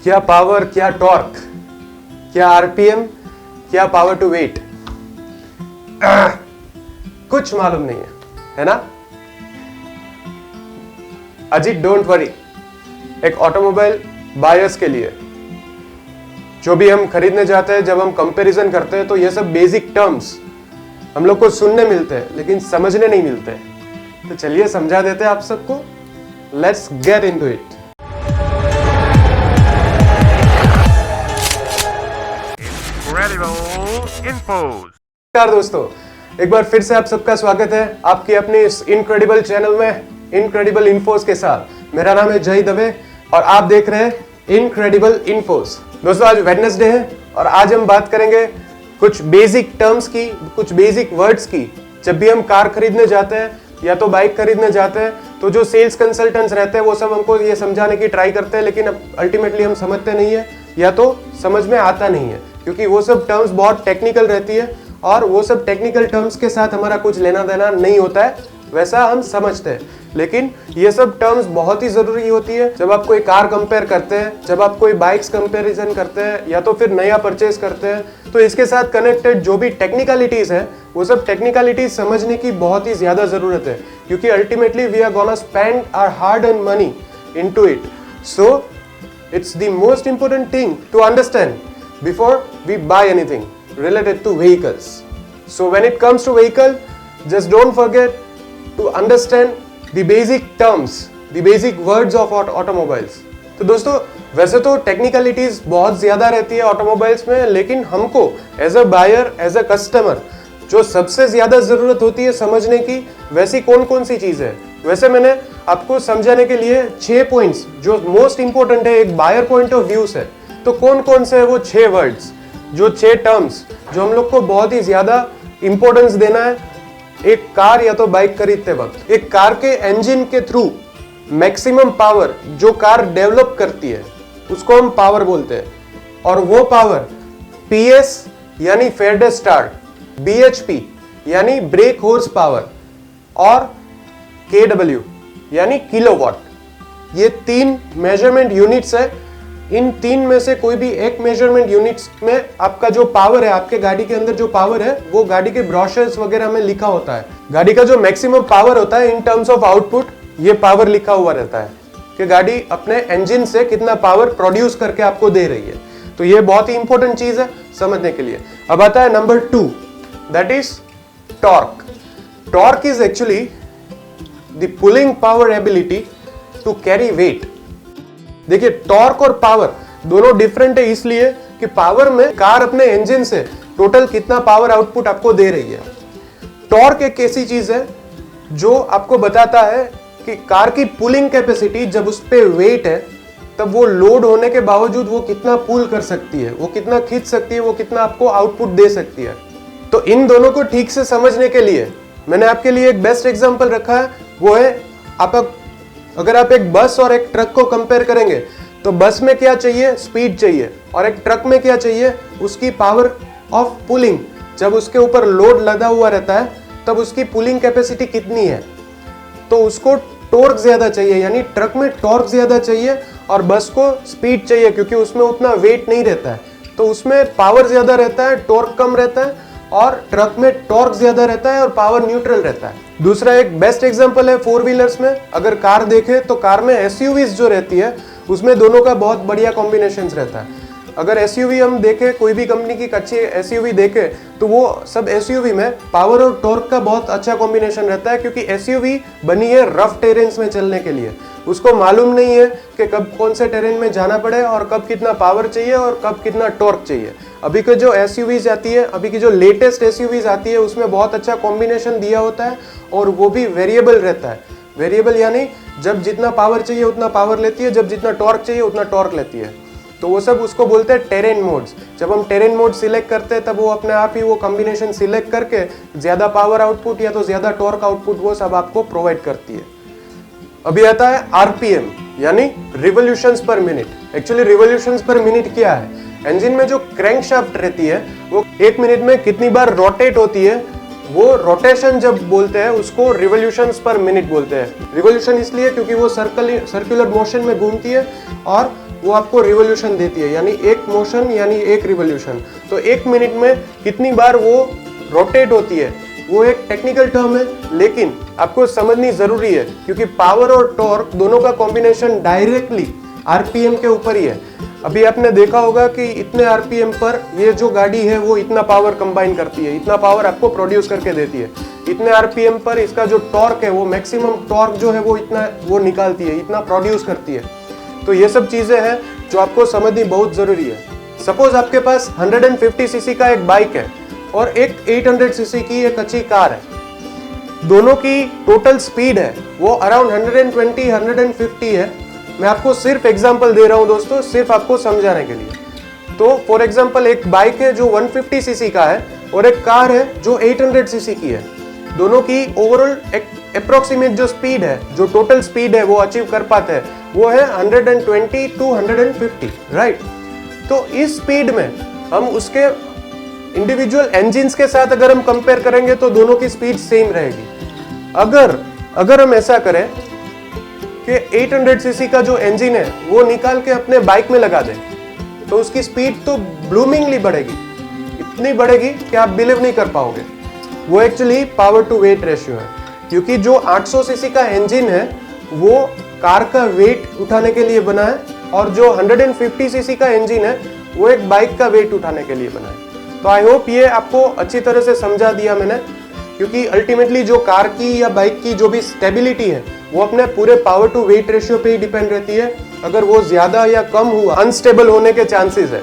क्या पावर, क्या टॉर्क, क्या आरपीएम, क्या पावर टू वेट, कुछ मालूम नहीं है ना? अजीत डोंट वरी, एक ऑटोमोबाइल बायर्स के लिए जो भी हम खरीदने जाते हैं, जब हम कंपैरिजन करते हैं तो ये सब बेसिक टर्म्स हम लोग को सुनने मिलते हैं लेकिन समझने नहीं मिलते। तो चलिए समझा देते हैं आप सबको। Let's get into it. नमस्कार दोस्तों, एक बार फिर से आप सबका स्वागत है आपकी अपनी इस इनक्रेडिबल चैनल में, इनक्रेडिबल इन्फोस के साथ। मेरा नाम है जय दवे और आप देख रहे हैं इनक्रेडिबल इन्फोस। दोस्तों, आज वेडनेसडे है और आज हम बात करेंगे कुछ बेसिक टर्म्स की, कुछ बेसिक वर्ड्स की। जब भी हम कार खरीदने जाते हैं या तो बाइक खरीदने जाते हैं तो जो सेल्स कंसल्टेंट्स रहते हैं वो सब हमको ये समझाने की ट्राई करते हैं, लेकिन अल्टीमेटली हम समझते नहीं है या तो समझ में आता नहीं है, क्योंकि वो सब टर्म्स बहुत टेक्निकल रहती है और वो सब टेक्निकल टर्म्स के साथ हमारा कुछ लेना देना नहीं होता है, वैसा हम समझते हैं। लेकिन ये सब टर्म्स बहुत ही जरूरी होती है जब आप कोई कार कंपेयर करते हैं, जब आप कोई बाइक्स कंपैरिजन करते हैं या तो फिर नया परचेज करते हैं। तो इसके साथ कनेक्टेड जो भी टेक्निकलिटीज है वो सब टेक्निकलिटीज समझने की बहुत ही ज्यादा जरूरत है, क्योंकि ultimately we are gonna spend our hard earned money into it. So it's the most important thing to understand before we buy anything related to vehicles. So when it comes to vehicle, just don't forget to understand the basic terms, the basic words of automobiles. तो दोस्तों, वैसे तो technicalities बहुत ज्यादा रहती है automobiles में, लेकिन हमको as a buyer, as a customer जो सबसे ज्यादा जरूरत होती है समझने की, वैसी कौन कौन सी चीज है। वैसे मैंने आपको समझाने के लिए 6 पॉइंट्स जो मोस्ट इंपोर्टेंट है एक बायर पॉइंट ऑफ व्यू से। तो कौन कौन से है वो 6 वर्ड्स, जो 6 टर्म्स जो हम लोग को बहुत ही ज्यादा इंपॉर्टेंस देना है एक कार या तो बाइक खरीदते वक्त। एक कार के इंजन के थ्रू मैक्सिमम पावर जो कार डेवलप करती है उसको हम पावर बोलते हैं, और वो पावर पीएस यानी फेराडे स्टार्ट, बीएचपी यानी ब्रेक हॉर्स पावर और केडब्ल्यू यानी किलोवाट, ये 3 मेजरमेंट यूनिट्स है। इन 3 में से कोई भी एक मेजरमेंट यूनिट्स में आपका जो पावर है, आपके गाड़ी के अंदर जो पावर है, वो गाड़ी के ब्रोशर्स वगैरह में लिखा होता है। गाड़ी का जो मैक्सिमम पावर होता है इन टर्म्स ऑफ आउटपुट, ये पावर लिखा हुआ रहता है कि गाड़ी अपने इंजन से कितना पावर प्रोड्यूस करके आपको दे रही है। तो ये बहुत ही इंपॉर्टेंट चीज है समझने के लिए। अब आता है number 2, that is torque. Torque is actually the pulling power ability to carry weight। देखिए, टॉर्क और पावर दोनों डिफरेंट है, इसलिए कि पावर में कार अपने इंजन से टोटल कितना पावर आउटपुट आपको दे रही है। टॉर्क एक ऐसी चीज है जो आपको बताता है कि कार की पुलिंग कैपेसिटी, जब उस पे वेट है तब वो लोड होने के बावजूद वो कितना पुल कर सकती है, वो कितना खींच सकती है, वो कितना आपको आउटपुट दे सकती है। तो इन दोनों को ठीक से समझने के लिए मैंने आपके लिए एक बेस्ट एग्जांपल रखा है, वो है अगर आप एक बस और एक ट्रक को कंपेयर करेंगे तो बस में क्या चाहिए, स्पीड चाहिए, और एक ट्रक में क्या चाहिए, उसकी पावर ऑफ पुलिंग। जब उसके ऊपर लोड लदा हुआ रहता है तब उसकी पुलिंग कैपेसिटी कितनी है, तो उसको टॉर्क ज्यादा चाहिए, यानी ट्रक में टॉर्क ज्यादा चाहिए और बस को स्पीड चाहिए, क्योंकि उसमें उतना वेट नहीं रहता है, तो उसमें पावर ज्यादा रहता है, टॉर्क कम रहता है, और ट्रक में टॉर्क ज्यादा रहता है और पावर न्यूट्रल रहता है। दूसरा एक बेस्ट एग्जांपल है 4 व्हीलर्स में। अगर कार देखें तो कार में एसयूवीज जो रहती है उसमें दोनों का बहुत बढ़िया कॉम्बिनेशन रहता है। अगर एसयूवी हम देखें, कोई भी कंपनी की अच्छी एसयूवी देखें, तो वो सब एसयूवी में पावर और टॉर्क का बहुत अच्छा कॉम्बिनेशन रहता है, क्योंकि एसयूवी बनी है रफ टेरेन्स में चलने के लिए। उसको मालूम नहीं है कि कब कौन से टेरेन में जाना पड़े और कब कितना पावर चाहिए और कब कितना टॉर्क चाहिए। अभी की जो एसयूवीज आती है, अभी की जो लेटेस्ट एसयूवीज आती है, उसमें बहुत अच्छा कॉम्बिनेशन दिया होता है और वो भी वेरिएबल रहता है। वेरिएबल यानी जब जितना पावर चाहिए उतना पावर लेती है, जब जितना टॉर्क चाहिए उतना टॉर्क लेती है। तो वो सब उसको बोलते हैं टेरेन मोड्स। जब हम टेरेन मोड सिलेक्ट करते हैं तब वो अपने आप ही वो कॉम्बिनेशन सिलेक्ट करके ज्यादा पावर आउटपुट या तो ज्यादा टॉर्क आउटपुट वो सब आपको प्रोवाइड करती है। अभी आता है आरपीएम यानी रिवोल्यूशंस पर मिनट। एक्चुअली रिवोल्यूशंस पर मिनट क्या है? इंजन में जो क्रैंकशाफ्ट रहती है वो 1 मिनट में कितनी बार रोटेट होती है, वो रोटेशन जब बोलते हैं उसको रिवोल्यूशंस पर मिनट बोलते हैं। रिवोल्यूशन इसलिए क्योंकि वो सर्कुलर मोशन में घूमती है और वो आपको रिवॉल्यूशन देती है, यानी एक मोशन यानी एक रिवॉल्यूशन। तो 1 मिनट में कितनी बार वो रोटेट होती है वो एक टेक्निकल टर्म है, लेकिन आपको समझनी जरूरी है क्योंकि पावर और टॉर्क दोनों का कॉम्बिनेशन डायरेक्टली आरपीएम के ऊपर ही है। अभी आपने देखा होगा कि इतने आरपीएम पर ये जो गाड़ी है वो इतना पावर कंबाइन करती है, इतना पावर आपको प्रोड्यूस करके देती है। इतने आरपीएम पर इसका जो टॉर्क है वो मैक्सिमम टॉर्क जो है वो निकालती है, इतना प्रोड्यूस करती है। तो ये सब चीजें हैं जो आपको समझनी बहुत जरूरी है। सपोज आपके पास 150 सीसी का एक बाइक है और एक 800 सीसी की एक अच्छी कार है, दोनों की टोटल स्पीड है वो अराउंड 120-150 है। मैं आपको सिर्फ एग्जांपल दे रहा हूं दोस्तों, सिर्फ आपको समझाने के लिए। तो फॉर एग्जांपल एक बाइक है जो 150 सीसी का है और एक कार है जो 800 सीसी की है। दोनों की ओवरऑल अप्रोक्सीमेट जो स्पीड है, जो टोटल स्पीड है वो अचीव कर पाते हैं वो है 120-150, राइट। तो इस स्पीड में हम उसके इंडिविजुअल इंजन्स के साथ अगर हम कंपेयर करेंगे तो दोनों की स्पीड सेम रहेगी। अगर हम ऐसा करें कि 800 सीसी का जो इंजन है वो निकाल के अपने बाइक में लगा दें तो उसकी स्पीड तो ब्लूमिंगली बढ़ेगी, इतनी बढ़ेगी कि आप बिलीव नहीं कर पाओगे। वो actually power to weight ratio है, क्योंकि जो 800 सीसी का इंजन है वो कार का वेट उठाने के लिए बना है और जो 150 सीसी का इंजन है वो एक बाइक का वेट उठाने के लिए बना है। तो आई होप ये आपको अच्छी तरह से समझा दिया मैंने, क्योंकि अल्टीमेटली जो कार की या बाइक की जो भी स्टेबिलिटी है वो अपने पूरे पावर टू वेट रेशियो पे ही डिपेंड रहती है। अगर वो ज्यादा या कम हुआ अनस्टेबल होने के चांसेस है।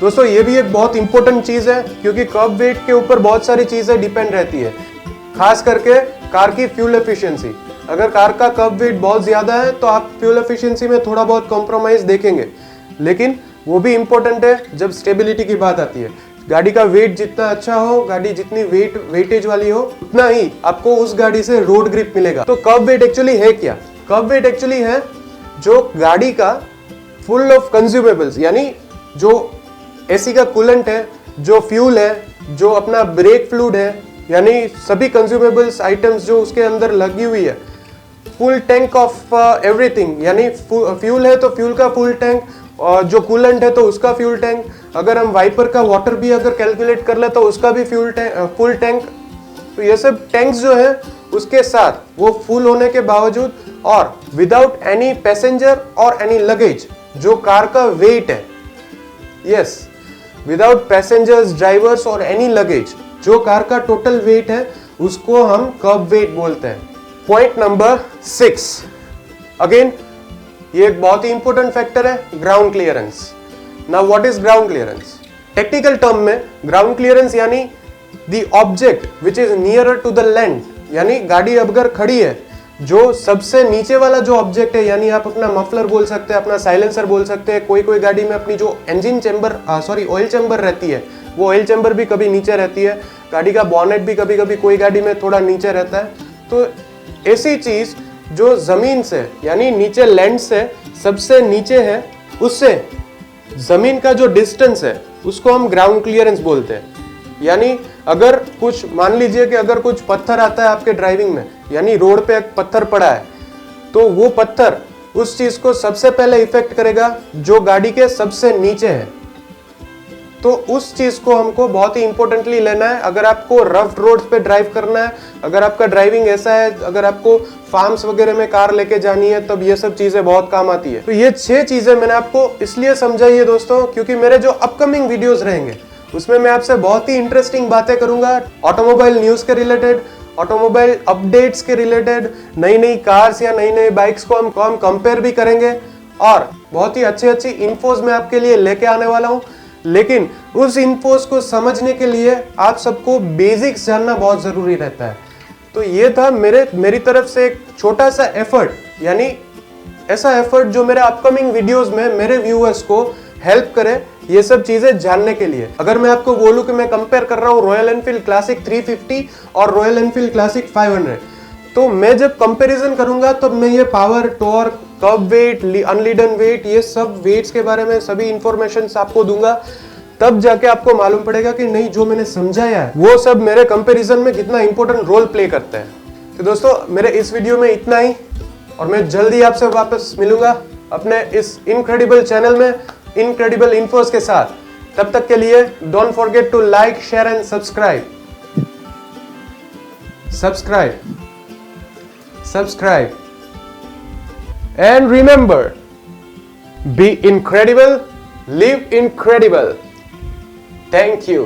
दोस्तों ये भी एक बहुत इंपॉर्टेंट चीज है क्योंकि कर्ब वेट के ऊपर बहुत सारी चीजें डिपेंड रहती है, खास करके कार की फ्यूल एफिशिएंसी। अगर कार का कर्ब वेट बहुत ज्यादा है तो आप फ्यूल एफिशिएंसी में थोड़ा बहुत कॉम्प्रोमाइज देखेंगे, लेकिन वो भी इंपॉर्टेंट है जब स्टेबिलिटी की बात आती है। गाड़ी का वेट जितना अच्छा हो, गाड़ी जितनी वेटेज वाली हो, उतना ही आपको उस गाड़ी से रोड ग्रिप मिलेगा। तो कर्ब वेट एक्चुअली है क्या? कर्ब वेट एक्चुअली है जो गाड़ी का फुल ऑफ कंज्यूमेबल्स, यानी जो एसी का कूलेंट है, जो फ्यूल है, जो अपना ब्रेक फ्लूइड है, यानी सभी कंज्यूमेबल्स आइटम्स जो उसके अंदर लगी हुई है, फुल टैंक ऑफ एवरीथिंग। यानी फ्यूल है तो फ्यूल का फुल टैंक, और जो कूलेंट है तो उसका फ्यूल टैंक। अगर हम वाइपर का वाटर भी अगर कैलकुलेट कर ले तो उसका भी फुल टैंक। तो ये सब टैंक्स जो है उसके साथ वो फुल होने के बावजूद और विदाउट एनी पैसेंजर और एनी लगेज, जो कार का वेट है, यस, विदाउट पैसेंजर्स, ड्राइवर्स और एनी लगेज, जो कार का टोटल वेट है उसको हम कर्ब वेट बोलते हैं। पॉइंट नंबर 6, अगेन ये एक बहुत ही इंपॉर्टेंट फैक्टर है, ground clearance. Now what is ground clearance? Technical term में ग्राउंड क्लियरेंस यानी the object which is nearer to the land, यानी गाड़ी अगर खड़ी है जो सबसे नीचे वाला जो ऑब्जेक्ट है, यानी आप अपना मफलर बोल सकते हैं, अपना साइलेंसर बोल सकते हैं। कोई गाड़ी में अपनी जो इंजन चैम्बर ऑयल चैम्बर रहती है वो ऑयल चैम्बर भी कभी नीचे रहती है, गाड़ी का बॉनेट भी कभी कभी कोई गाड़ी में थोड़ा नीचे रहता है। तो ऐसी चीज जो जमीन से यानी नीचे लैंड से सबसे नीचे है, उससे जमीन का जो डिस्टेंस है उसको हम ग्राउंड क्लियरेंस बोलते हैं। यानी अगर कुछ मान लीजिए कि अगर कुछ पत्थर आता है आपके ड्राइविंग में, यानी रोड पे एक पत्थर पड़ा है, तो वो पत्थर उस चीज को सबसे पहले इफेक्ट करेगा जो गाड़ी के सबसे नीचे है। तो उस चीज को हमको बहुत ही इंपॉर्टेंटली लेना है। अगर आपको रफ रोड्स पे ड्राइव करना है, अगर आपका ड्राइविंग ऐसा है, अगर आपको फार्म्स वगैरह में कार लेके जानी है, तब ये सब चीजें बहुत काम आती है। तो ये 6 चीजें मैंने आपको इसलिए समझाई है दोस्तों, क्योंकि मेरे जो अपकमिंग वीडियोस रहेंगे उसमें मैं आपसे बहुत ही इंटरेस्टिंग बातें करूंगा, ऑटोमोबाइल न्यूज के रिलेटेड, ऑटोमोबाइल अपडेट्स के रिलेटेड, नई नई कार्स या नई नई बाइक्स को हम कंपेयर भी करेंगे और बहुत ही अच्छी इन्फोज मैं आपके लिए लेके आने वाला हूं। लेकिन उस इन्फोज को समझने के लिए आप सबको बेसिक्स जानना बहुत जरूरी रहता है। तो ये था मेरी तरफ से एक छोटा सा एफर्ट, यानी ऐसा एफर्ट जो मेरे अपकमिंग वीडियोस में मेरे व्यूअर्स को हेल्प करे ये सब चीजें जानने के लिए। अगर मैं आपको बोलूं कि मैं कंपेयर कर रहा हूं रॉयल एनफील्ड क्लासिक 350 और रॉयल एनफील्ड क्लासिक 500, तो मैं जब कंपैरिजन करूंगा तब मैं ये पावर, टॉर्क, कर्ब वेट, अनलीडन वेट, ये सब वेट्स के बारे में सभी इंफॉर्मेशन आपको दूंगा। तब जाके आपको मालूम पड़ेगा कि नहीं, जो मैंने समझाया है वो सब मेरे कंपैरिजन में कितना इंपॉर्टेंट रोल प्ले करता है। तो दोस्तों मेरे इस वीडियो में इतना ही, और मैं जल्दी आपसे वापस मिलूंगा। अपने इस इनक्रेडिबल चैनल में इनक्रेडिबल इन्फोस के साथ। तब तक के लिए don't forget to like, share and subscribe. Subscribe. And remember, be incredible, live incredible. Thank you.